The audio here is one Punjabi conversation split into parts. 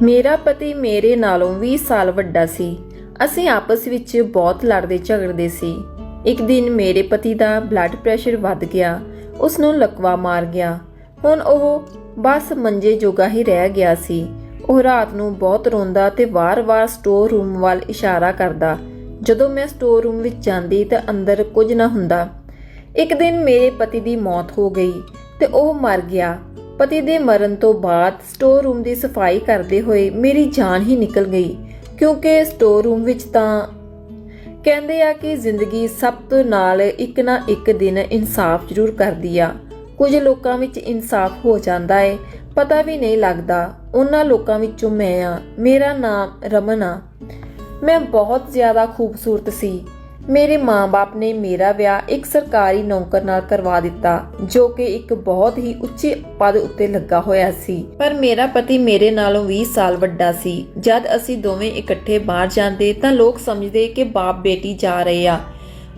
ਮੇਰਾ ਪਤੀ ਮੇਰੇ ਨਾਲੋਂ 20 ਸਾਲ ਵੱਡਾ ਸੀ। ਅਸੀਂ ਆਪਸ ਵਿੱਚ ਬਹੁਤ ਲੜਦੇ ਝਗੜਦੇ ਸੀ। ਇੱਕ ਦਿਨ ਮੇਰੇ ਪਤੀ ਦਾ ਬਲੱਡ ਪ੍ਰੈਸ਼ਰ ਵੱਧ ਗਿਆ। ਉਸ ਨੂੰ ਲਕਵਾ ਮਾਰ ਗਿਆ। ਹੁਣ ਉਹ ਬਸ ਮੰਜੇ ਜੋਗਾ ਹੀ ਰਹਿ ਗਿਆ ਸੀ। ਉਹ ਰਾਤ ਨੂੰ ਬਹੁਤ ਰੋਂਦਾ ਤੇ ਵਾਰ-ਵਾਰ ਸਟੋਰ ਰੂਮ ਵੱਲ ਇਸ਼ਾਰਾ ਕਰਦਾ। ਜਦੋਂ ਮੈਂ ਸਟੋਰ ਰੂਮ ਵਿੱਚ ਜਾਂਦੀ ਤਾਂ ਅੰਦਰ ਕੁਝ ਨਾ ਹੁੰਦਾ। ਇੱਕ ਦਿਨ ਮੇਰੇ ਪਤੀ ਦੀ ਮੌਤ ਹੋ ਗਈ ਤੇ ਉਹ ਮਰ ਗਿਆ। ਪਤੀ ਦੇ ਮਰਨ ਤੋਂ ਬਾਅਦ ਸਟੋਰ ਰੂਮ ਦੀ ਸਫਾਈ ਕਰਦੇ ਹੋਏ ਮੇਰੀ ਜਾਨ ਹੀ ਨਿਕਲ ਗਈ, ਕਿਉਂਕਿ ਸਟੋਰ ਰੂਮ ਵਿੱਚ ਤਾਂ ਕਹਿੰਦੇ ਆ ਕਿ ਜ਼ਿੰਦਗੀ ਸਭ ਨਾਲ ਇੱਕ ਨਾ ਇੱਕ ਦਿਨ ਇਨਸਾਫ ਜ਼ਰੂਰ ਕਰਦੀ ਆ। ਕੁਝ ਲੋਕਾਂ ਵਿੱਚ ਇਨਸਾਫ ਹੋ ਜਾਂਦਾ ਏ, ਪਤਾ ਵੀ ਨਹੀਂ ਲੱਗਦਾ। ਉਹਨਾਂ ਲੋਕਾਂ ਵਿੱਚੋਂ ਮੈਂ ਆ। ਮੇਰਾ ਨਾਮ ਰਮਨ ਆ। ਮੈਂ ਬਹੁਤ ਜ਼ਿਆਦਾ ਖੂਬਸੂਰਤ ਸੀ। ਮੇਰੇ ਮਾਂ-ਬਾਪ ਨੇ ਮੇਰਾ ਵਿਆਹ ਇੱਕ ਸਰਕਾਰੀ ਨੌਕਰ ਨਾਲ ਕਰਵਾ ਦਿੱਤਾ, ਜੋ ਕਿ ਇੱਕ ਬਹੁਤ ਹੀ ਉੱਚੇ ਪਦ ਉੱਤੇ ਲੱਗਾ ਹੋਇਆ ਸੀ। ਪਰ ਮੇਰਾ ਪਤੀ ਮੇਰੇ ਨਾਲੋਂ 20 ਸਾਲ ਵੱਡਾ ਸੀ। ਜਦ ਅਸੀਂ ਦੋਵੇਂ ਇਕੱਠੇ ਬਾਹਰ ਜਾਂਦੇ ਤਾਂ ਲੋਕ ਸਮਝਦੇ ਕਿ ਬਾਪ ਬੇਟੀ ਜਾ ਰਹੇ ਆ।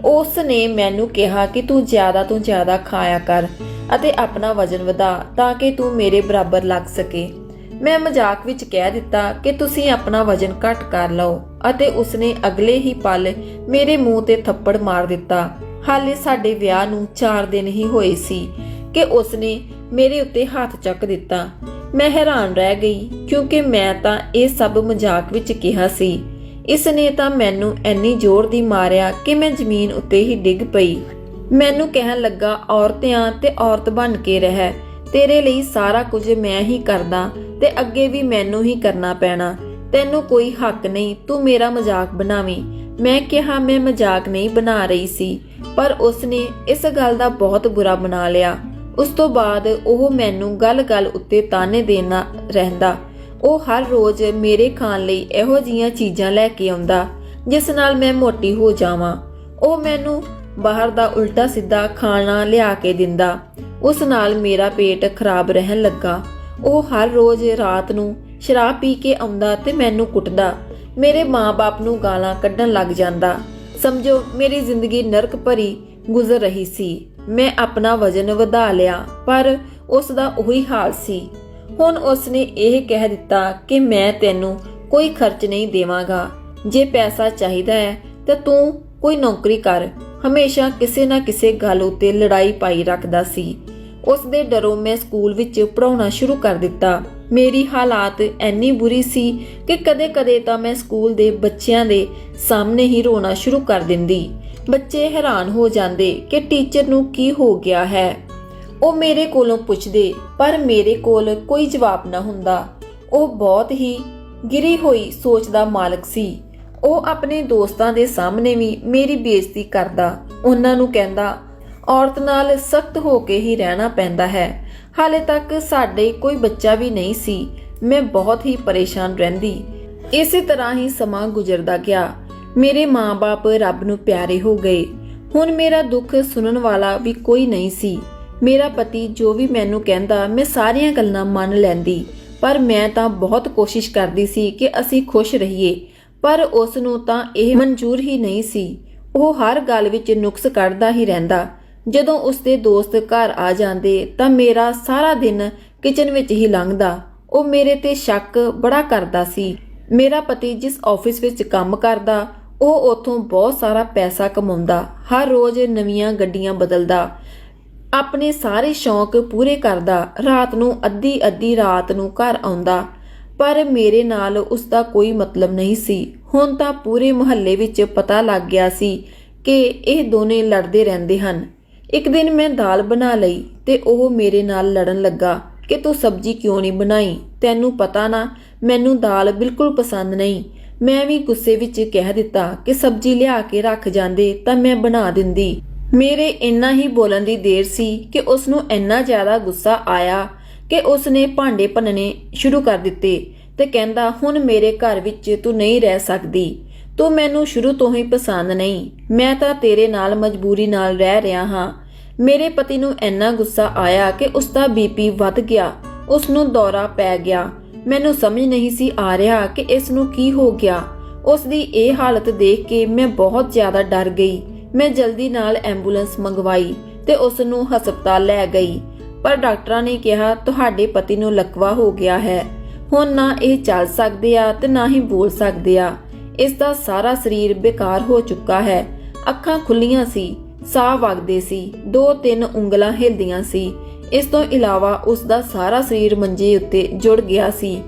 ਉਸ ਨੇ ਮੈਨੂੰ ਕਿਹਾ ਕਿ ਤੂੰ ਜ਼ਿਆਦਾ ਤੋਂ ਜ਼ਿਆਦਾ ਖਾਇਆ ਕਰ ਅਤੇ ਆਪਣਾ ਵਜ਼ਨ ਵਧਾ ਤਾਂ ਕਿ ਤੂੰ ਮੇਰੇ ਬਰਾਬਰ ਲੱਗ ਸਕੇ। ਮੈਂ ਮਜ਼ਾਕ ਵਿੱਚ ਕਹਿ ਦਿੱਤਾ ਕਿ ਤੁਸੀਂ ਆਪਣਾ ਵਜ਼ਨ ਘੱਟ ਕਰ ਲਓ ਅਤੇ ਉਸਨੇ ਅਗਲੇ ਹੀ ਪਲ ਮੇਰੇ ਮੂੰਹ ਤੇ ਥੱਪੜ ਮਾਰ ਦਿੱਤਾ। ਹਾਲੇ ਸਾਡੇ ਵਿਆਹ ਨੂੰ 4 ਦਿਨ ਹੀ ਹੋਏ ਸੀ ਕਿ ਉਸਨੇ ਮੇਰੇ ਉੱਤੇ ਹੱਥ ਚੱਕ ਦਿੱਤਾ। ਮੈਂ ਹੈਰਾਨ ਰਹਿ ਗਈ, ਕਿਉਂਕਿ ਮੈਂ ਤਾਂ ਇਹ ਸਭ ਮਜ਼ਾਕ ਵਿੱਚ ਕਿਹਾ ਸੀ। ਇਸ ਨੇ ਤਾਂ ਮੈਨੂੰ ਇੰਨੀ ਜ਼ੋਰ ਦੀ ਮਾਰਿਆ ਕਿ ਮੈਂ ਜ਼ਮੀਨ ਉੱਤੇ ਹੀ ਡਿੱਗ ਪਈ। ਮੈਨੂੰ ਕਹਿਣ ਲੱਗਾ, ਔਰਤ ਆਂ ਤੇ ਔਰਤ ਬਣ ਕੇ ਰਹਿ। ਤੇਰੇ ਲਈ ਸਾਰਾ ਕੁਝ ਮੈਂ ਹੀ ਕਰਦਾ ਤੇ ਅੱਗੇ ਵੀ ਮੈਨੂੰ ਹੀ ਕਰਨਾ ਪੈਣਾ। ਤੈਨੂੰ ਕੋਈ ਹੱਕ ਨਹੀਂ ਤੂੰ ਮੇਰਾ ਮਜ਼ਾਕ ਬਣਾਵੀਂ। ਮੈਂ ਕਿਹਾ ਮੈਂ ਮਜ਼ਾਕ ਨਹੀਂ ਬਣਾ ਰਹੀ ਸੀ, ਪਰ ਉਸਨੇ ਇਸ ਗੱਲ ਦਾ ਬਹੁਤ ਬੁਰਾ ਬਣਾ ਲਿਆ। ਉਸ ਤੋਂ ਬਾਅਦ ਉਹ ਮੈਨੂੰ ਗੱਲ-ਗੱਲ ਉੱਤੇ ਤਾਨੇ ਦੇਣਾ ਰਹਿੰਦਾ। ਉਹ ਹਰ ਰੋਜ਼ ਮੇਰੇ ਖਾਣ ਲਈ ਇਹੋ ਜਿਹੀਆਂ ਚੀਜ਼ਾਂ ਲੈ ਕੇ ਆਉਂਦਾ ਜਿਸ ਨਾਲ ਮੈਂ ਮੋਟੀ ਹੋ ਜਾਵਾਂ। ਉਹ ਮੈਨੂੰ ਬਾਹਰ ਦਾ ਉਲਟਾ ਸਿੱਧਾ ਖਾਣਾ ਲਿਆ ਕੇ ਦਿੰਦਾ। ਉਸ ਨਾਲ ਮੇਰਾ ਪੇਟ ਖਰਾਬ ਰਹਿਣ ਲੱਗਾ। ਉਹ ਹਰ ਰੋਜ਼ ਰਾਤ ਨੂੰ ਸ਼ਰਾਬ ਪੀ ਕੇ ਆਉਂਦਾ ਤੇ ਮੈਨੂੰ ਕੁੱਟਦਾ। ਮੇਰੇ ਮਾਂ-ਬਾਪ ਨੂੰ ਗਾਲਾਂ ਕੱਢਣ ਲੱਗ ਜਾਂਦਾ। ਸਮਝੋ ਮੇਰੀ ਜ਼ਿੰਦਗੀ ਨਰਕ ਭਰੀ ਗੁਜ਼ਰ ਰਹੀ ਸੀ। ਮੈਂ ਆਪਣਾ ਵਜ਼ਨ ਵਧਾ ਲਿਆ, ਪਰ ਉਸ ਦਾ ਉਹੀ ਹਾਲ ਸੀ। ਹੁਣ ਉਸਨੇ ਇਹ ਕਹਿ ਦਿੱਤਾ ਕਿ ਮੈਂ ਤੈਨੂੰ ਕੋਈ ਖਰਚ ਨਹੀਂ ਦੇਵਾਂਗਾ। ਜੇ ਪੈਸਾ ਚਾਹੀਦਾ ਹੈ ਤਾਂ ਤੂੰ ਕੋਈ ਨੌਕਰੀ ਕਰ। ਹਮੇਸ਼ਾ ਕਿਸੇ ਨਾ ਕਿਸੇ ਗੱਲ ਉੱਤੇ ਲੜਾਈ ਪਾਈ ਰੱਖਦਾ ਸੀ। ਉਸ ਦੇ ਡਰੋਂ ਮੈਂ ਸਕੂਲ ਵਿੱਚ ਪੜ੍ਹਾਉਣਾ ਸ਼ੁਰੂ ਕਰ ਦਿੱਤਾ। ਮੇਰੀ ਹਾਲਾਤ ਇੰਨੀ ਬੁਰੀ ਸੀ ਕਿ ਕਦੇ-ਕਦੇ ਤਾਂ ਮੈਂ ਸਕੂਲ ਦੇ ਬੱਚਿਆਂ ਦੇ ਸਾਹਮਣੇ ਹੀ ਰੋਣਾ ਸ਼ੁਰੂ ਕਰ ਦਿੰਦੀ। ਬੱਚੇ ਹੈਰਾਨ ਹੋ ਜਾਂਦੇ ਕਿ ਟੀਚਰ ਨੂੰ ਕੀ ਹੋ ਗਿਆ ਹੈ। ਉਹ ਮੇਰੇ ਕੋਲੋਂ ਪੁੱਛਦੇ, ਪਰ ਮੇਰੇ ਕੋਲ ਕੋਈ ਜਵਾਬ ਨਾ ਹੁੰਦਾ। ਉਹ ਬਹੁਤ ਹੀ ਗਿਰੀ ਹੋਈ ਸੋਚ ਦਾ ਮਾਲਕ ਸੀ। ਉਹ ਆਪਣੇ ਦੋਸਤਾਂ ਦੇ ਸਾਹਮਣੇ ਵੀ ਮੇਰੀ ਬੇਇੱਜ਼ਤੀ ਕਰਦਾ। ਉਹਨਾਂ ਨੂੰ ਕਹਿੰਦਾ, ਔਰਤ ਨਾਲ ਸਖਤ ਹੋ ਕੇ ਹੀ ਰਹਿਣਾ ਪੈਂਦਾ ਹੈ। ਹਾਲੇ ਤੱਕ ਸਾਡੇ ਕੋਈ ਬੱਚਾ ਵੀ ਨਹੀਂ ਸੀ। ਮੈਂ ਬਹੁਤ ਹੀ ਪਰੇਸ਼ਾਨ ਰਹਿੰਦੀ। ਇਸੇ ਤਰ੍ਹਾਂ ਹੀ ਸਮਾਂ ਗੁਜ਼ਰਦਾ ਗਿਆ। ਮੇਰੇ ਮਾਂ-ਬਾਪ ਰੱਬ ਨੂੰ ਪਿਆਰੇ ਹੋ ਗਏ। ਹੁਣ ਮੇਰਾ ਦੁੱਖ ਸੁਣਨ ਵਾਲਾ ਵੀ ਕੋਈ ਨਹੀਂ ਸੀ। ਮੇਰਾ ਪਤੀ ਜੋ ਵੀ ਮੈਨੂੰ ਕਹਿੰਦਾ ਮੈਂ ਸਾਰੀਆਂ ਗੱਲਾਂ ਮੰਨ ਲੈਂਦੀ, ਪਰ ਮੈਂ ਤਾਂ ਬਹੁਤ ਕੋਸ਼ਿਸ਼ ਕਰਦੀ ਸੀ ਕਿ ਅਸੀਂ ਖੁਸ਼ ਰਹੀਏ, ਪਰ ਉਸ ਨੂੰ ਤਾਂ ਇਹ ਮਨਜ਼ੂਰ ਹੀ ਨਹੀਂ ਸੀ। ਉਹ ਹਰ ਗੱਲ ਵਿੱਚ ਨੁਕਸ ਕੱਢਦਾ ਹੀ ਰਹਿੰਦਾ। ਜਦੋਂ ਉਸਦੇ ਦੋਸਤ ਘਰ ਆ ਜਾਂਦੇ ਤਾਂ ਮੇਰਾ ਸਾਰਾ ਦਿਨ ਕਿਚਨ ਵਿੱਚ ਹੀ ਲੰਘਦਾ। ਉਹ ਮੇਰੇ ਤੇ ਸ਼ੱਕ ਬੜਾ ਕਰਦਾ ਸੀ। ਮੇਰਾ ਪਤੀ ਜਿਸ ਆਫਿਸ ਵਿੱਚ ਕੰਮ ਕਰਦਾ, ਉਹ ਉੱਥੋਂ ਬਹੁਤ ਸਾਰਾ ਪੈਸਾ ਕਮਾਉਂਦਾ। ਹਰ ਰੋਜ਼ ਨਵੀਆਂ ਗੱਡੀਆਂ ਬਦਲਦਾ, ਆਪਣੇ ਸਾਰੇ ਸ਼ੌਂਕ ਪੂਰੇ ਕਰਦਾ। ਰਾਤ ਨੂੰ ਅੱਧੀ ਰਾਤ ਨੂੰ ਘਰ ਆਉਂਦਾ, ਪਰ ਮੇਰੇ ਨਾਲ ਉਸਦਾ ਕੋਈ ਮਤਲਬ ਨਹੀਂ ਸੀ। ਹੁਣ ਤਾਂ ਪੂਰੇ ਮੁਹੱਲੇ ਵਿੱਚ ਪਤਾ ਲੱਗ ਗਿਆ ਸੀ ਕਿ ਇਹ ਦੋਨੇ ਲੜਦੇ ਰਹਿੰਦੇ ਹਨ। ਇੱਕ ਦਿਨ ਮੈਂ ਦਾਲ ਬਣਾ ਲਈ ਤੇ ਉਹ ਮੇਰੇ ਨਾਲ ਲੜਨ ਲੱਗਾ ਕਿ ਤੂੰ ਸਬਜ਼ੀ ਕਿਉਂ ਨਹੀਂ ਬਣਾਈ? ਤੈਨੂੰ ਪਤਾ ਨਾ ਮੈਨੂੰ ਦਾਲ ਬਿਲਕੁਲ ਪਸੰਦ ਨਹੀਂ। ਮੈਂ ਵੀ ਗੁੱਸੇ ਵਿੱਚ ਕਹਿ ਦਿੱਤਾ ਕਿ ਸਬਜ਼ੀ ਲਿਆ ਕੇ ਰੱਖ ਜਾਂਦੇ ਤਾਂ ਮੈਂ ਬਣਾ ਦਿੰਦੀ। ਮੇਰੇ ਇੰਨਾ ਹੀ ਬੋਲਣ ਦੀ ਦੇਰ ਸੀ ਕਿ ਉਸ ਨੂੰ ਇੰਨਾ ਜ਼ਿਆਦਾ ਗੁੱਸਾ ਆਇਆ ਕਿ ਉਸ ਨੇ ਭਾਂਡੇ ਭੰਨਣੇ ਸ਼ੁਰੂ ਕਰ ਦਿੱਤੇ ਤੇ ਕਹਿੰਦਾ, ਹੁਣ ਮੇਰੇ ਘਰ ਵਿੱਚ ਤੂੰ ਨਹੀਂ ਰਹਿ ਸਕਦੀ। ਤੂੰ ਮੈਨੂੰ ਸ਼ੁਰੂ ਤੋਂ ਹੀ ਪਸੰਦ ਨਹੀਂ। ਮੈਂ ਤਾਂ ਤੇਰੇ ਨਾਲ ਮਜਬੂਰੀ ਨਾਲ ਰਹਿ ਰਿਹਾ ਹਾਂ। ਮੇਰੇ ਪਤੀ ਨੂੰ ਇੰਨਾ ਗੁੱਸਾ ਆਇਆ ਕਿ ਉਸ ਦਾ BP ਵੱਧ ਗਿਆ। ਉਸ ਨੂੰ ਦੌਰਾ ਪੈ ਗਿਆ। ਮੈਨੂੰ ਸਮਝ ਨਹੀਂ ਸੀ ਆ ਰਿਹਾ ਕਿ ਇਸ ਨੂੰ ਕੀ ਹੋ ਗਿਆ। ਉਸ ਦੀ ਇਹ ਹਾਲਤ ਦੇਖ ਕੇ ਮੈਂ ਬਹੁਤ ਜ਼ਿਆਦਾ ਡਰ ਗਈ। ਮੈਂ ਜਲਦੀ ਨਾਲ ਐਂਬੂਲੈਂਸ ਮੰਗਵਾਈ ਤੇ ਉਸ ਨੂੰ ਹਸਪਤਾਲ ਲੈ ਗਈ, ਪਰ ਡਾਕਟਰਾਂ ਨੇ ਕਿਹਾ ਤੁਹਾਡੇ ਪਤੀ ਨੂੰ ਲਕਵਾ ਹੋ ਗਿਆ ਹੈ। ਹੁਣ ਨਾ ਇਹ ਚੱਲ ਸਕਦੇ ਆ ਤੇ ਨਾ ਹੀ ਬੋਲ ਸਕਦੇ ਆ। ਇਸ ਦਾ ਸਾਰਾ ਸਰੀਰ ਬੇਕਾਰ ਹੋ ਚੁੱਕਾ ਹੈ। ਅੱਖਾਂ ਖੁੱਲੀਆਂ ਸੀ, ਸਾਹ ਵਗਦੇ ਸੀ, 2-3 ਉਂਗਲਾਂ ਹਿਲਦੀਆਂ ਸੀ। ਇਸ ਤੋਂ ਇਲਾਵਾ ਉਸ ਦਾ ਸਾਰਾ ਸਰੀਰ ਮੰਜੇ ਉੱਤੇ ਜੁੜ ਗਿਆ ਸੀ।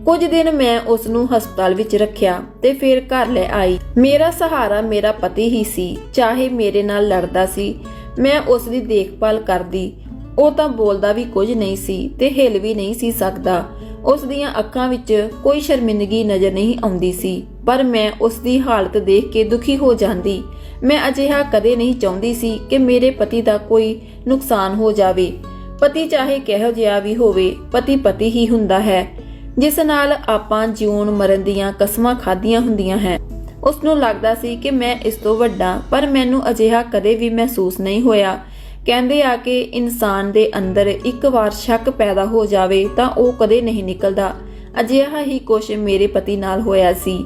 ਕੁਝ ਦਿਨ ਮੈਂ ਉਸ ਨੂੰ ਹਸਪਤਾਲ ਵਿੱਚ ਰੱਖਿਆ ਤੇ ਫਿਰ ਘਰ ਲੈ ਆਈ। ਮੇਰਾ ਸਹਾਰਾ ਮੇਰਾ ਪਤੀ ਹੀ ਸੀ। ਚਾਹੇ ਮੇਰੇ ਨਾਲ ਲੜਦਾ ਸੀ, ਮੈਂ ਉਸ ਦੀ ਦੇਖਭਾਲ ਕਰਦੀ। ਉਹ ਤਾਂ ਬੋਲਦਾ ਵੀ ਕੁਝ ਨਹੀਂ ਸੀ ਤੇ ਹਿਲ ਵੀ ਨਹੀਂ ਸੀ ਸਕਦਾ। ਉਸ ਦੀਆਂ ਅੱਖਾਂ ਵਿੱਚ ਕੋਈ ਸ਼ਰਮਿੰਦਗੀ ਨਜ਼ਰ ਨਹੀਂ ਆਉਂਦੀ ਸੀ, ਪਰ ਮੈਂ ਉਸ ਦੀ ਹਾਲਤ ਦੇਖ ਕੇ ਦੁਖੀ ਹੋ ਜਾਂਦੀ। ਮੈਂ ਅਜਿਹਾ ਕਦੇ ਨਹੀਂ ਚਾਹੁੰਦੀ ਸੀ ਕਿ ਮੇਰੇ ਪਤੀ ਦਾ ਕੋਈ ਨੁਕਸਾਨ ਹੋ ਜਾਵੇ। ਪਤੀ ਚਾਹੇ ਕਿਹੋ ਜਿਹਾ ਵੀ ਹੋਵੇ, ਪਤੀ ਪਤੀ ਹੀ ਹੁੰਦਾ ਹੈ, ਜਿਸ ਨਾਲ ਆਪਾਂ ਜਿਉਣ ਮਰਨ ਦੀਆਂ ਕਸਮਾਂ ਖਾਧੀਆਂ ਹੁੰਦੀਆਂ ਹੈ। ਉਸ ਨੂੰ ਲੱਗਦਾ ਸੀ ਕਿ ਮੈਂ ਇਸ ਤੋਂ ਵੱਡਾ, ਪਰ ਮੈਨੂੰ ਅਜਿਹਾ ਕਦੇ ਵੀ ਮਹਿਸੂਸ ਨਹੀਂ ਹੋਇਆ। ਕਹਿੰਦੇ ਆ ਕਿ ਇਨਸਾਨ ਦੇ ਅੰਦਰ ਇੱਕ ਵਾਰ ਸ਼ੱਕ ਪੈਦਾ ਹੋ ਜਾਵੇ ਤਾਂ ਉਹ ਕਦੇ ਨਹੀਂ ਨਿਕਲਦਾ। ਅਜਿਹਾ ਹੀ ਕੁਝ ਮੇਰੇ ਪਤੀ ਨਾਲ ਹੋਇਆ ਸੀ।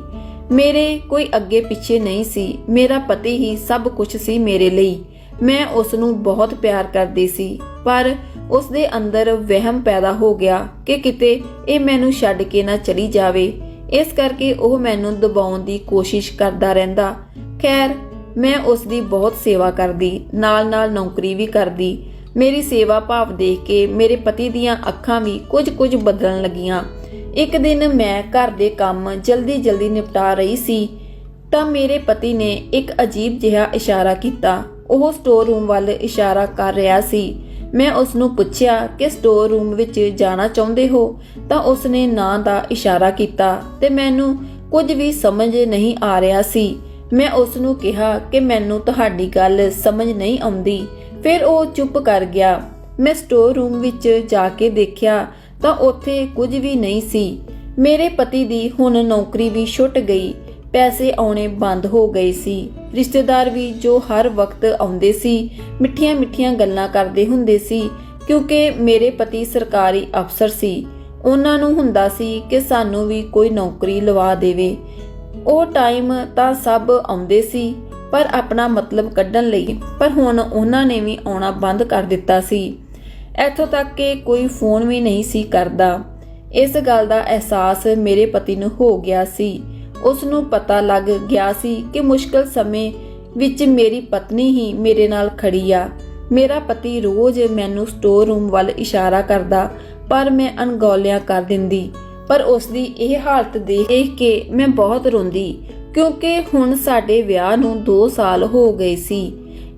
ਮੇਰੇ ਕੋਈ ਅੱਗੇ ਪਿੱਛੇ ਨਹੀਂ ਸੀ। ਮੇਰਾ ਪਤੀ ਹੀ ਸਭ ਕੁਝ ਸੀ ਮੇਰੇ ਲਈ। ਮੈਂ ਉਸ ਨੂੰ ਬਹੁਤ ਪਿਆਰ ਕਰਦੀ ਸੀ, ਪਰ ਉਸ ਦੇ ਅੰਦਰ ਵਹਿਮ ਪੈਦਾ ਹੋ ਗਿਆ ਕਿ ਕਿਤੇ ਇਹ ਮੈਨੂੰ ਛੱਡ ਕੇ ਨਾ ਚਲੀ ਜਾਵੇ। ਇਸ ਕਰਕੇ ਉਹ ਮੈਨੂੰ ਦਬਾਉਣ ਦੀ ਕੋਸ਼ਿਸ਼ ਕਰਦਾ ਰਹਿੰਦਾ। ਖੈਰ, ਮੈਂ ਉਸ ਦੀ ਬਹੁਤ ਸੇਵਾ ਕਰਦੀ, ਨਾਲ-ਨਾਲ ਨੌਕਰੀ ਵੀ ਕਰਦੀ। ਮੇਰੀ ਸੇਵਾ ਭਾਵ ਦੇਖ ਕੇ ਮੇਰੇ ਪਤੀ ਦੀਆਂ ਅੱਖਾਂ ਵੀ ਕੁਝ ਬਦਲਣ ਲੱਗੀਆਂ। ਇੱਕ ਦਿਨ ਮੈਂ ਘਰ ਦੇ ਕੰਮ ਜਲਦੀ ਨਿਪਟਾ ਰਹੀ ਸੀ ਤਾਂ ਮੇਰੇ ਪਤੀ ਨੇ ਇੱਕ ਅਜੀਬ ਜਿਹਾ ਇਸ਼ਾਰਾ ਕੀਤਾ। ਉਹ ਸਟੋਰ ਰੂਮ ਵੱਲ ਇਸ਼ਾਰਾ ਕਰ ਰਿਹਾ ਸੀ। ਮੈਂ ਉਸ ਨੂੰ ਪੁੱਛਿਆ ਕਿ ਸਟੋਰ ਰੂਮ ਵਿੱਚ ਜਾਣਾ ਚਾਹੁੰਦੇ ਹੋ ਤਾਂ ਉਸ ਨੇ ਨਾਂ ਦਾ ਇਸ਼ਾਰਾ ਕੀਤਾ ਤੇ ਮੈਨੂੰ ਕੁਝ ਵੀ ਸਮਝ ਨਹੀਂ ਆ ਰਿਹਾ ਸੀ। ਮੈਂ ਉਸ ਨੂੰ ਕਿਹਾ ਕਿ ਮੈਨੂੰ ਤੁਹਾਡੀ ਗੱਲ ਸਮਝ ਨਹੀਂ ਆਉਂਦੀ। ਫਿਰ ਉਹ ਚੁੱਪ ਕਰ ਗਿਆ। ਮੈਂ ਸਟੋਰ ਰੂਮ ਵਿੱਚ ਜਾ ਕੇ ਦੇਖਿਆ ਤਾਂ ਉੱਥੇ ਕੁਝ ਵੀ ਨਹੀਂ ਸੀ। ਮੇਰੇ ਪਤੀ ਦੀ ਹੁਣ ਨੌਕਰੀ ਵੀ ਛੁੱਟ ਗਈ, ਪੈਸੇ ਆਉਣੇ ਬੰਦ ਹੋ ਗਏ ਸੀ। ਰਿਸ਼ਤੇਦਾਰ ਵੀ ਜੋ ਹਰ ਵਕਤ ਆਉਂਦੇ ਸੀ, ਮਿੱਠੀਆਂ ਗੱਲਾਂ ਕਰਦੇ ਹੁੰਦੇ ਸੀ, ਕਿਉਂਕਿ ਮੇਰੇ ਪਤੀ ਸਰਕਾਰੀ ਅਫਸਰ ਸੀ। ਉਹਨਾਂ ਨੂੰ ਹੁੰਦਾ ਸੀ ਕਿ ਸਾਨੂੰ ਵੀ ਕੋਈ ਨੌਕਰੀ ਲਵਾ ਦੇਵੇ। ਉਹ ਟਾਈਮ ਤਾਂ ਸਭ ਆਉਂਦੇ ਸੀ, ਪਰ ਆਪਣਾ ਮਤਲਬ ਕੱਢਣ ਲਈ, ਪਰ ਹੁਣ ਉਹਨਾਂ ਨੇ ਵੀ ਆਉਣਾ ਬੰਦ ਕਰ ਦਿੱਤਾ ਸੀ। ਇੱਥੋਂ ਤੱਕ ਕਿ ਕੋਈ ਫੋਨ ਵੀ ਨਹੀਂ ਸੀ ਕਰਦਾ। ਇਸ ਗੱਲ ਦਾ ਅਹਿਸਾਸ ਮੇਰੇ ਪਤੀ ਨੂੰ ਹੋ ਗਿਆ ਸੀ। ਉਸ ਨੂੰ ਪਤਾ ਲੱਗ ਗਿਆ ਸੀ ਕਿ ਮੁਸ਼ਕਲ ਸਮੇਂ ਵਿੱਚ ਮੇਰੀ ਪਤਨੀ ਹੀ ਮੇਰੇ ਨਾਲ ਖੜੀ ਆ। ਮੇਰਾ ਪਤੀ ਰੋਜ਼ ਮੈਨੂੰ ਸਟੋਰ ਰੂਮ ਵੱਲ ਇਸ਼ਾਰਾ ਕਰਦਾ, ਪਰ ਮੈਂ ਅਣਗੌਲਿਆਂ ਕਰ ਦਿੰਦੀ। ਪਰ ਉਸ ਦੀ ਇਹ ਹਾਲਤ ਦੇਖ ਕੇ ਮੈਂ ਬਹੁਤ ਰੋਂਦੀ, ਕਿਉਂਕਿ ਹੁਣ ਸਾਡੇ ਵਿਆਹ ਨੂੰ 2 ਸਾਲ ਹੋ ਗਏ ਸੀ।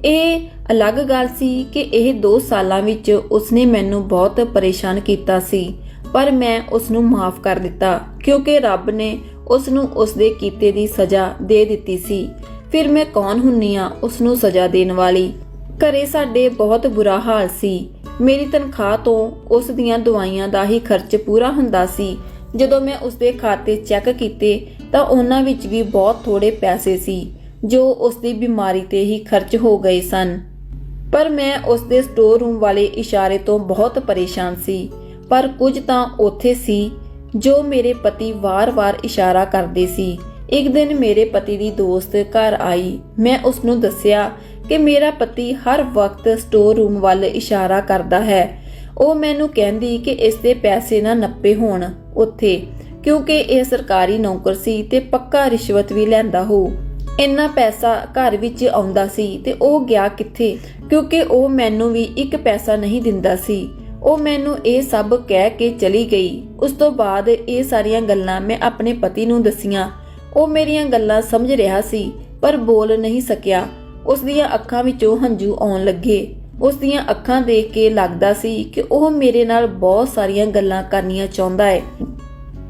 ਇਹ ਅਲੱਗ ਗੱਲ ਸੀ ਕਿ ਇਹ 2 ਸਾਲਾਂ ਵਿੱਚ ਉਸਨੇ ਮੈਨੂੰ ਬਹੁਤ ਪਰੇਸ਼ਾਨ ਕੀਤਾ ਸੀ, ਪਰ ਮੈਂ ਉਸ ਨੂੰ ਮਾਫ ਕਰ ਦਿੱਤਾ, ਕਿਉਂਕਿ ਰੱਬ ਨੇ ਉਸ ਨੂੰ ਉਸ ਦੇ ਕੀਤੇ ਦੀ ਸਜ਼ਾ ਦੇ ਦਿੱਤੀ ਸੀ। ਫਿਰ ਮੈਂ ਕੌਣ ਹੁੰਨੀ ਆ ਉਸ ਨੂੰ ਸਜ਼ਾ ਦੇਣ ਵਾਲੀ। ਘਰੇ ਸਾਡੇ ਬਹੁਤ ਬੁਰਾ ਹਾਲ ਸੀ। ਮੇਰੀ ਤਨਖਾਹ ਤੋਂ ਉਸ ਦੀਆਂ ਦਵਾਈਆਂ ਦਾ ਹੀ ਖਰਚ ਪੂਰਾ ਹੁੰਦਾ ਸੀ। ਜਦੋਂ ਮੈਂ ਉਸ ਦੇ ਖਾਤੇ ਚੈੱਕ ਕੀਤੇ ਤਾਂ ਉਹਨਾਂ ਵਿੱਚ ਵੀ ਬਹੁਤ ਥੋੜੇ ਪੈਸੇ ਸੀ, ਜੋ ਉਸ ਦੀ ਬਿਮਾਰੀ ਤੇ ਹੀ ਖਰਚ ਹੋ ਗਏ ਸਨ। ਪਰ ਮੈਂ ਉਸ ਦੇ ਸਟੋਰ ਰੂਮ ਵਾਲੇ ਇਸ਼ਾਰੇ ਤੋਂ ਬਹੁਤ ਪਰੇਸ਼ਾਨ ਸੀ। ਪਰ ਕੁਝ ਤਾਂ ਉੱਥੇ ਸੀ ਜੋ ਮੇਰੇ ਪਤੀ ਵਾਰ-ਵਾਰ ਇਸ਼ਾਰਾ ਕਰਦੇ ਸੀ। ਇੱਕ ਦਿਨ ਮੇਰੇ ਪਤੀ ਦੀ ਦੋਸਤ ਘਰ ਆਈ। ਮੈਂ ਉਸ ਨੂੰ ਦੱਸਿਆ ਕਿ ਮੇਰਾ ਪਤੀ ਹਰ ਵਕਤ ਸਟੋਰ ਰੂਮ ਵੱਲ ਇਸ਼ਾਰਾ ਕਰਦਾ ਹੈ। ਉਹ ਮੈਨੂੰ ਕਹਿੰਦੀ ਕਿ ਇਸ ਦੇ ਪੈਸੇ ਨਾ ਨੱਪੇ ਹੋਣ ਉੱਥੇ, ਕਿਉਂਕਿ ਇਹ ਸਰਕਾਰੀ ਨੌਕਰ ਸੀ ਤੇ ਪੱਕਾ ਰਿਸ਼ਵਤ ਵੀ ਲੈਂਦਾ ਹੋ। ਇੰਨਾ ਪੈਸਾ ਘਰ ਵਿੱਚ ਆਉਂਦਾ ਸੀ ਤੇ ਉਹ ਗਿਆ ਕਿੱਥੇ, ਕਿਉਂਕਿ ਉਹ ਮੈਨੂੰ ਵੀ 1 ਪੈਸਾ ਨਹੀਂ ਦਿੰਦਾ ਸੀ। ਉਹ ਮੈਨੂੰ ਇਹ ਸਭ ਕਹਿ ਕੇ ਚਲੀ ਗਈ। ਉਸ ਤੋਂ ਬਾਅਦ ਇਹ ਸਾਰੀਆਂ ਗੱਲਾਂ ਮੈਂ ਆਪਣੇ ਪਤੀ ਨੂੰ ਦੱਸੀਆਂ। ਉਹ ਮੇਰੀਆਂ ਗੱਲਾਂ ਸਮਝ ਰਿਹਾ ਸੀ, ਪਰ ਬੋਲ ਨਹੀਂ ਸਕਿਆ। ਉਸ ਦੀਆਂ ਅੱਖਾਂ ਵਿੱਚੋਂ ਹੰਝੂ ਆਉਣ ਲੱਗੇ। ਉਸ ਦੀਆਂ ਅੱਖਾਂ ਦੇਖ ਕੇ ਲੱਗਦਾ ਸੀ ਕਿ ਉਹ ਮੇਰੇ ਨਾਲ ਬਹੁਤ ਸਾਰੀਆਂ ਗੱਲਾਂ ਕਰਨੀਆਂ ਚਾਹੁੰਦਾ ਹੈ।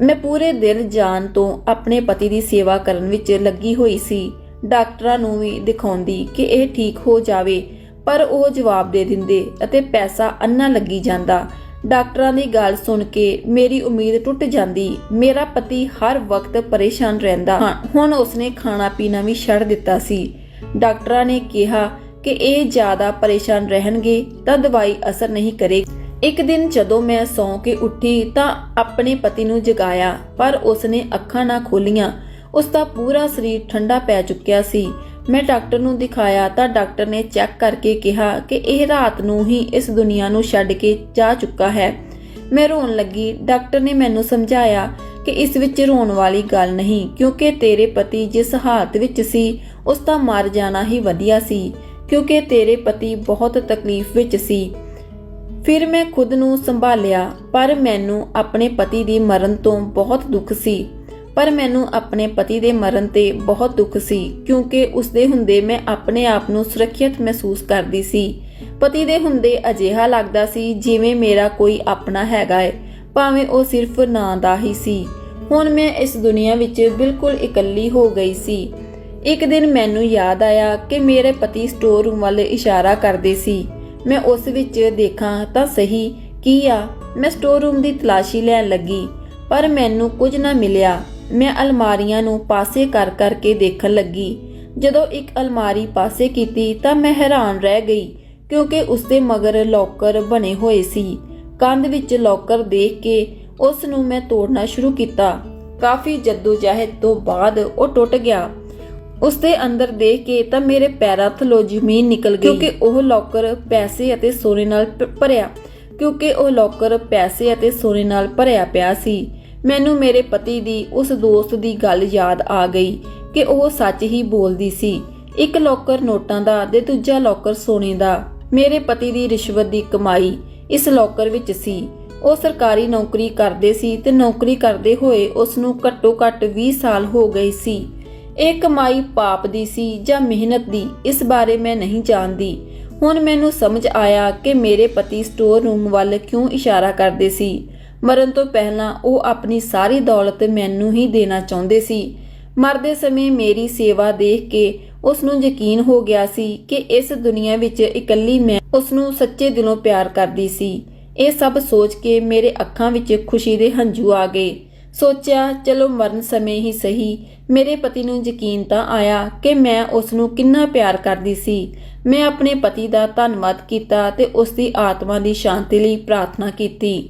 ਮੈਂ ਪੂਰੇ ਦਿਲ ਜਾਨ ਤੋਂ ਆਪਣੇ ਪਤੀ ਦੀ ਸੇਵਾ ਕਰਨ ਵਿੱਚ ਲੱਗੀ ਹੋਈ ਸੀ। ਡਾਕਟਰਾਂ ਨੂੰ ਵੀ ਦਿਖਾਉਂਦੀ ਕਿ ਇਹ ਠੀਕ ਹੋ ਜਾਵੇ, ਪਰ ਉਹ ਜਵਾਬ ਦੇ ਦਿੰਦੇ ਅਤੇ ਪੈਸਾ ਅੰਨਾ ਲੱਗੀ ਜਾਂਦਾ। ਡਾਕਟਰਾਂ ਦੀ ਗੱਲ ਸੁਣ ਕੇ ਮੇਰੀ ਉਮੀਦ ਟੁੱਟ ਜਾਂਦੀ। ਮੇਰਾ ਪਤੀ ਹਰ ਵਕਤ ਪਰੇਸ਼ਾਨ ਰਹਿੰਦਾ। ਹੁਣ ਉਸਨੇ ਖਾਣਾ ਪੀਣਾ ਵੀ ਛੱਡ ਦਿੱਤਾ ਸੀ। ਡਾਕਟਰਾਂ ਨੇ ਕਿਹਾ ਕਿ ਇਹ ਜ਼ਿਆਦਾ ਪਰੇਸ਼ਾਨ ਰਹਿਣਗੇ ਤਾਂ ਦਵਾਈ ਅਸਰ ਨਹੀਂ ਕਰੇਗੀ। ਇੱਕ ਦਿਨ ਜਦੋਂ ਮੈਂ ਸੌਂ ਕੇ ਉੱਠੀ ਤਾਂ ਆਪਣੇ ਪਤੀ ਨੂੰ ਜਗਾਇਆ, ਪਰ ਉਸਨੇ ਅੱਖਾਂ ਨਾ ਖੋਲੀਆਂ। ਉਸ ਦਾ ਪੂਰਾ ਸਰੀਰ ਠੰਡਾ ਪੈ ਚੁੱਕਿਆ ਸੀ। ਮੈਂ ਡਾਕਟਰ ਨੂੰ ਦਿਖਾਇਆ ਤਾਂ ਡਾਕਟਰ ਨੇ ਚੈੱਕ ਕਰਕੇ ਕਿਹਾ ਕਿ ਇਹ ਰਾਤ ਨੂੰ ਹੀ ਇਸ ਦੁਨੀਆ ਨੂੰ ਛੱਡ ਕੇ ਜਾ ਚੁੱਕਾ ਹੈ। ਮੈਂ ਰੋਣ ਲੱਗੀ। ਡਾਕਟਰ ਨੇ ਮੈਨੂੰ ਸਮਝਾਇਆ ਕਿ ਇਸ ਵਿੱਚ ਰੋਣ ਵਾਲੀ ਗੱਲ ਨਹੀਂ, ਕਿਉਂਕਿ ਤੇਰੇ ਪਤੀ ਜਿਸ ਹਾਲਤ ਵਿੱਚ ਸੀ ਉਸ ਦਾ ਮਰ ਜਾਣਾ ਹੀ ਵਧੀਆ ਸੀ, ਕਿਉਂਕਿ ਤੇਰੇ ਪਤੀ ਬਹੁਤ ਤਕਲੀਫ ਵਿੱਚ ਸੀ। ਫਿਰ ਮੈਂ ਖੁਦ ਨੂੰ ਸੰਭਾਲਿਆ, ਪਰ ਮੈਨੂੰ ਆਪਣੇ ਪਤੀ ਦੀ ਮਰਨ ਤੋਂ ਬਹੁਤ ਦੁੱਖ ਸੀ। ਕਿਉਂਕਿ ਉਸਦੇ ਹੁੰਦੇ ਮੈਂ ਆਪਣੇ ਆਪ ਨੂੰ ਸੁਰੱਖਿਅਤ ਮਹਿਸੂਸ ਕਰਦੀ ਸੀ। ਪਤੀ ਦੇ ਹੁੰਦੇ ਅਜਿਹਾ ਲੱਗਦਾ ਸੀ ਜਿਵੇਂ ਮੇਰਾ ਕੋਈ ਆਪਣਾ ਹੈਗਾ ਏ, ਭਾਵੇਂ ਉਹ ਸਿਰਫ ਨਾਂ ਦਾ ਹੀ ਸੀ। ਹੁਣ ਮੈਂ ਇਸ ਦੁਨੀਆ ਵਿੱਚ ਬਿਲਕੁਲ ਇਕੱਲੀ ਹੋ ਗਈ ਸੀ। ਇੱਕ ਦਿਨ ਮੈਨੂੰ ਯਾਦ ਆਇਆ ਕਿ ਮੇਰੇ ਪਤੀ ਸਟੋਰ ਰੂਮ ਵੱਲ ਇਸ਼ਾਰਾ ਕਰਦੇ ਸੀ। ਮੈਂ ਉਸ ਵਿੱਚ ਦੇਖਾਂ ਤਾਂ ਸਹੀ ਕੀ ਆ। ਮੈਂ ਸਟੋਰ ਰੂਮ ਦੀ ਤਲਾਸ਼ੀ ਲੈਣ ਲੱਗੀ, ਪਰ ਮੈਨੂੰ ਕੁਝ ਨਾ ਮਿਲਿਆ। ਮੈਂ ਅਲਮਾਰੀਆਂ ਨੂੰ ਪਾਸੇ ਕਰ ਕਰਕੇ ਦੇਖਣ ਲੱਗੀ। ਜਦੋਂ ਇੱਕ ਅਲਮਾਰੀ ਪਾਸੇ ਕੀਤੀ ਤਾਂ ਮੈਂ ਹੈਰਾਨ ਰਹਿ ਗਈ, ਕਿਉਂਕਿ ਉਸਦੇ ਮਗਰ ਲੋਕਰ ਬਣੇ ਹੋਏ ਸੀ। ਕੰਧ ਵਿੱਚ ਲੋਕਰ ਦੇਖ ਕੇ ਉਸ ਨੂੰ ਮੈਂ ਤੋੜਨਾ ਸ਼ੁਰੂ ਕੀਤਾ। ਕਾਫੀ ਜੱਦੋਜਹਿਦ ਤੋਂ ਬਾਅਦ ਉਹ ਟੁੱਟ ਗਿਆ। ਉਸਦੇ ਅੰਦਰ ਦੇਖ ਕੇ ਤਾਂ ਮੇਰੇ ਪੈਰਾਂ ਥੱਲੋਂ ਜ਼ਮੀਨ ਨਿਕਲ ਗਈ, ਕਿਉਂਕਿ ਉਹ ਲੋਕਰ ਪੈਸੇ ਅਤੇ ਸੋਨੇ ਨਾਲ ਭਰਿਆ ਪਿਆ ਸੀ। ਮੈਨੂੰ ਮੇਰੇ ਪਤੀ ਦੀ ਉਸ ਦੋਸਤ ਦੀ ਗੱਲ ਯਾਦ ਆ ਗਈ ਕਿ ਉਹ ਸੱਚ ਹੀ ਬੋਲਦੀ ਸੀ। ਇੱਕ ਲੋਕਰ ਨੋਟਾਂ ਦਾ ਤੇ ਦੂਜਾ ਲੋਕਰ ਸੋਨੇ ਦਾ। ਮੇਰੇ ਪਤੀ ਦੀ ਰਿਸ਼ਵਤ ਦੀ ਕਮਾਈ ਇਸ ਲੋਕਰ ਵਿੱਚ ਸੀ। ਉਹ ਸਰਕਾਰੀ ਨੌਕਰੀ ਕਰਦੇ ਸੀ ਤੇ ਨੌਕਰੀ ਕਰਦੇ ਹੋਏ ਉਸ ਨੂੰ ਘੱਟੋ ਘੱਟ 20 ਸਾਲ ਹੋ ਗਏ ਸੀ। ਇਹ ਕਮਾਈ ਪਾਪ ਦੀ ਸੀ ਜਾਂ ਮਿਹਨਤ ਦੀ, ਇਸ ਬਾਰੇ ਮੈਂ ਨਹੀਂ ਜਾਣਦੀ। ਹੁਣ ਮੈਨੂੰ ਸਮਝ ਆਇਆ ਕਿ ਮੇਰੇ ਪਤੀ ਸਟੋਰ ਰੂਮ ਵੱਲ ਕਿਉਂ ਇਸ਼ਾਰਾ ਕਰਦੇ ਸੀ। ਮਰਨ ਤੋਂ ਪਹਿਲਾਂ ਉਹ ਆਪਣੀ ਸਾਰੀ ਦੌਲਤ ਮੈਨੂੰ ਹੀ ਦੇਣਾ ਚਾਹੁੰਦੇ ਸੀ। ਮਰਦੇ ਸਮੇਂ ਮੇਰੀ ਸੇਵਾ ਦੇਖ ਕੇ ਉਸ ਨੂੰ ਯਕੀਨ ਹੋ ਗਿਆ ਸੀ ਕਿ ਇਸ ਦੁਨੀਆ ਵਿੱਚ ਇਕੱਲੀ ਮੈਂ ਉਸ ਨੂੰ ਸੱਚੇ ਦਿਲੋਂ ਪਿਆਰ ਕਰਦੀ ਸੀ। ਇਹ ਸਭ ਸੋਚ ਕੇ ਮੇਰੇ ਅੱਖਾਂ ਵਿੱਚ ਖੁਸ਼ੀ ਦੇ ਹੰਝੂ ਆ ਗਏ। ਸੋਚਿਆ ਚਲੋ ਮਰਨ ਸਮੇਂ ਹੀ ਸਹੀ। ਮੇਰੇ ਪਤੀ ਨੂੰ ਯਕੀਨ ਤਾਂ ਆਇਆ ਕਿ ਮੈਂ ਉਸ ਨੂੰ ਕਿੰਨਾ ਪਿਆਰ ਕਰਦੀ ਸੀ। ਮੈਂ ਆਪਣੇ ਪਤੀ ਦਾ ਧੰਨਵਾਦ ਕੀਤਾ ਤੇ ਉਸ ਦੀ ਆਤਮਾ ਦੀ ਸ਼ਾਂਤੀ ਲਈ ਪ੍ਰਾਰਥਨਾ ਕੀਤੀ।